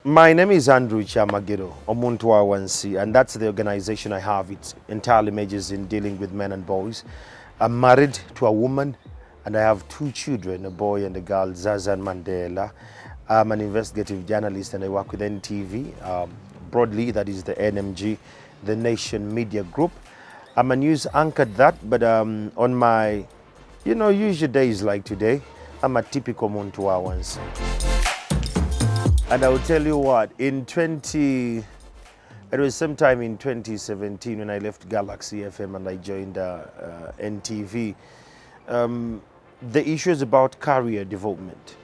My name is Andrew Kyamagero, Omuntu Awansi, and that's the organization I have. It entirely majors in dealing with men and boys. I'm married to a woman, and I have two children, a boy and a girl, Zaza and Mandela. I'm an investigative journalist, and I work with NTV. Broadly, that is the NMG, the Nation Media Group. I'm a news anchor but on my, usual days like today, I'm a typical Omuntu Awansi. And I will tell you what, it was sometime in 2017 when I left Galaxy FM and I joined NTV. The issue is about career development.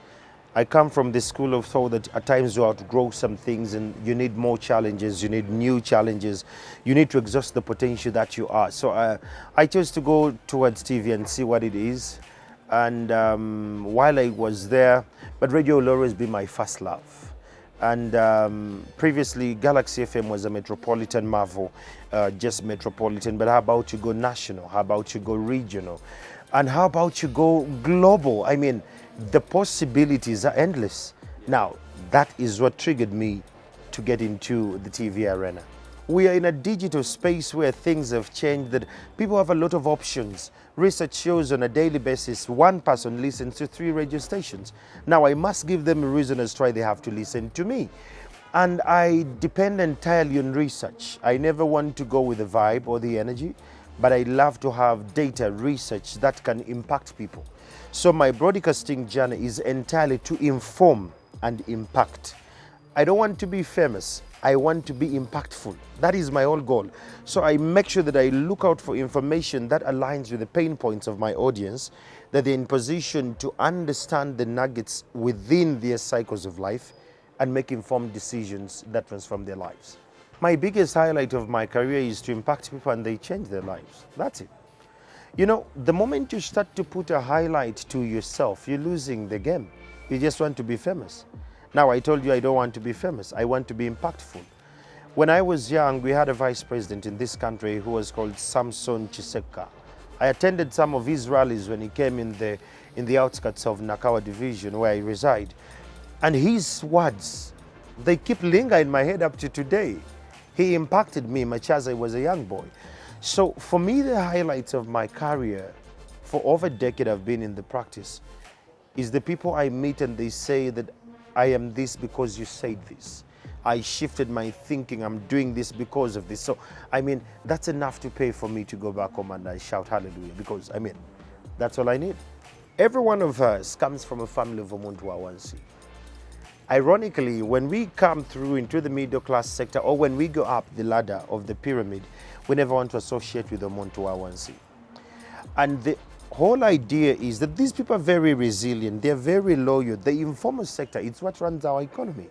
I come from the school of thought that at times you outgrow some things and you need more challenges, you need new challenges, you need to exhaust the potential that you are. So I chose to go towards TV and see what it is. And while I was there, but radio will always be my first love. And previously, Galaxy FM was a metropolitan marvel, just metropolitan. But how about you go national? How about you go regional? And how about you go global? I mean, the possibilities are endless. Now, that is what triggered me to get into the TV arena. We are in a digital space where things have changed, that people have a lot of options. Research shows on a daily basis, one person listens to 3 radio stations. Now, I must give them a reason as to why they have to listen to me. And I depend entirely on research. I never want to go with the vibe or the energy, but I love to have data research that can impact people. So my broadcasting journey is entirely to inform and impact. I don't want to be famous. I want to be impactful. That is my whole goal. So I make sure that I look out for information that aligns with the pain points of my audience, that they're in position to understand the nuggets within their cycles of life and make informed decisions that transform their lives. My biggest highlight of my career is to impact people and they change their lives. That's it. The moment you start to put a highlight to yourself, you're losing the game. You just want to be famous. Now, I told you I don't want to be famous. I want to be impactful. When I was young, we had a vice president in this country who was called Samson Chiseka. I attended some of his rallies when he came in the outskirts of Nakawa division where I reside. And his words, they keep lingering in my head up to today. He impacted me much as I was a young boy. So for me, the highlights of my career, for over a decade I've been in the practice, is the people I meet and they say that I am this because you said this. I shifted my thinking. I'm doing this because of this. So, that's enough to pay for me to go back home and I shout hallelujah because, that's all I need. Every one of us comes from a family of Omuntu Awansi. Ironically, when we come through into the middle class sector or when we go up the ladder of the pyramid, we never want to associate with Omuntu Awansi. And the whole idea is that these people are very resilient, they're very loyal. The informal sector, it's what runs our economy.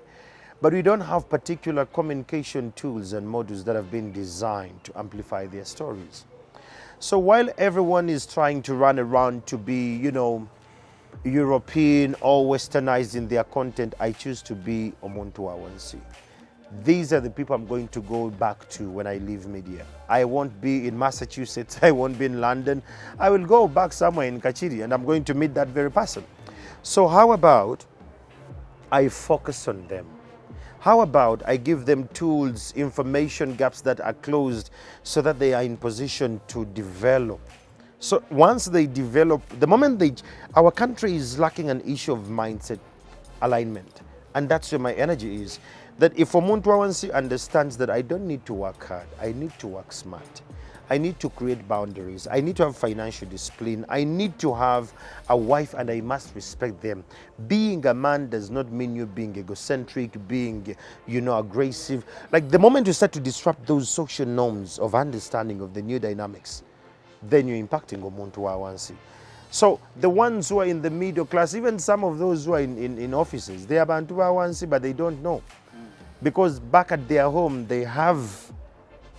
But we don't have particular communication tools and modules that have been designed to amplify their stories. So while everyone is trying to run around to be, European or westernized in their content, I choose to be Omuntu Awansi. These are the people I'm going to go back to when I leave media. I won't be in Massachusetts, I won't be in London. I will go back somewhere in Kachiri and I'm going to meet that very person. So how about I focus on them? How about I give them tools, information gaps that are closed so that they are in position to develop? So once they develop, our country is lacking an issue of mindset alignment. And that's where my energy is. That if Omuntu Awansi understands that I don't need to work hard, I need to work smart. I need to create boundaries. I need to have financial discipline. I need to have a wife and I must respect them. Being a man does not mean you being egocentric, being, aggressive. Like the moment you start to disrupt those social norms of understanding of the new dynamics, then you're impacting Omuntu Awansi. So the ones who are in the middle class, even some of those who are in offices, they are Omuntu Awansi, but they don't know. Because back at their home, they have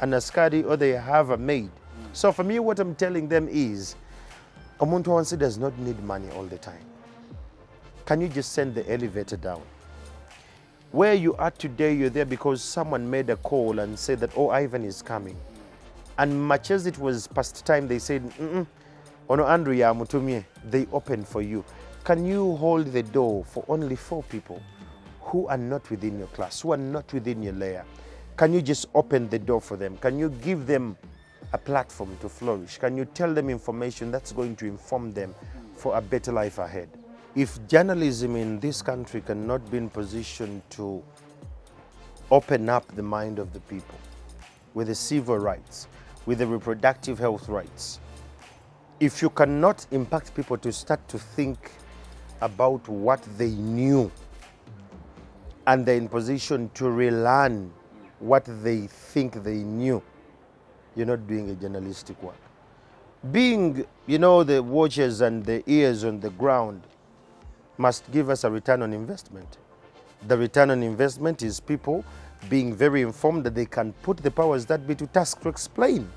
an askari or they have a maid. So for me, what I'm telling them is, Omuntu Awansi does not need money all the time. Can you just send the elevator down? Where you are today, you're there because someone made a call and said that, oh, Ivan is coming. And much as it was past time, they said, Ono Andrew Kyamagero, they opened for you. Can you hold the door for only 4 people? who are not within your class, who are not within your layer? Can you just open the door for them? Can you give them a platform to flourish? Can you tell them information that's going to inform them for a better life ahead? If journalism in this country cannot be in position to open up the mind of the people with the civil rights, with the reproductive health rights, if you cannot impact people to start to think about what they knew and they're in position to relearn what they think they knew, you're not doing a journalistic work. Being, the watchers and the ears on the ground must give us a return on investment. The return on investment is people being very informed that they can put the powers that be to task to explain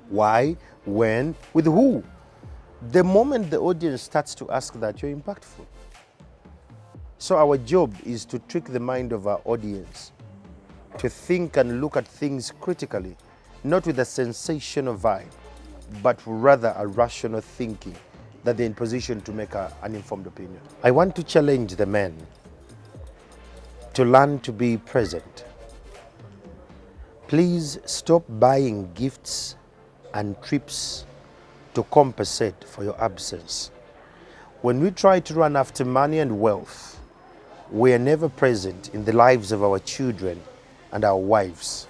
why, when, with who. The moment the audience starts to ask that, you're impactful. So our job is to trick the mind of our audience to think and look at things critically, not with a sensational vibe, but rather a rational thinking that they're in position to make an informed opinion. I want to challenge the men to learn to be present. Please stop buying gifts and trips to compensate for your absence. When we try to run after money and wealth, we are never present in the lives of our children and our wives.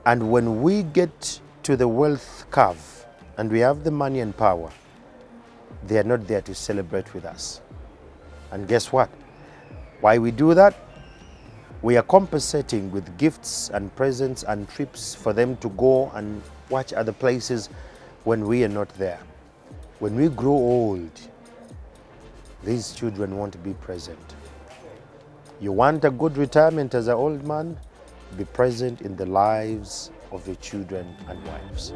And when we get to the wealth curve and we have the money and power, they are not there to celebrate with us. And guess what? Why we do that? We are compensating with gifts and presents and trips for them to go and watch other places when we are not there. When we grow old, these children won't be present. You want a good retirement as an old man? Be present in the lives of your children and wives.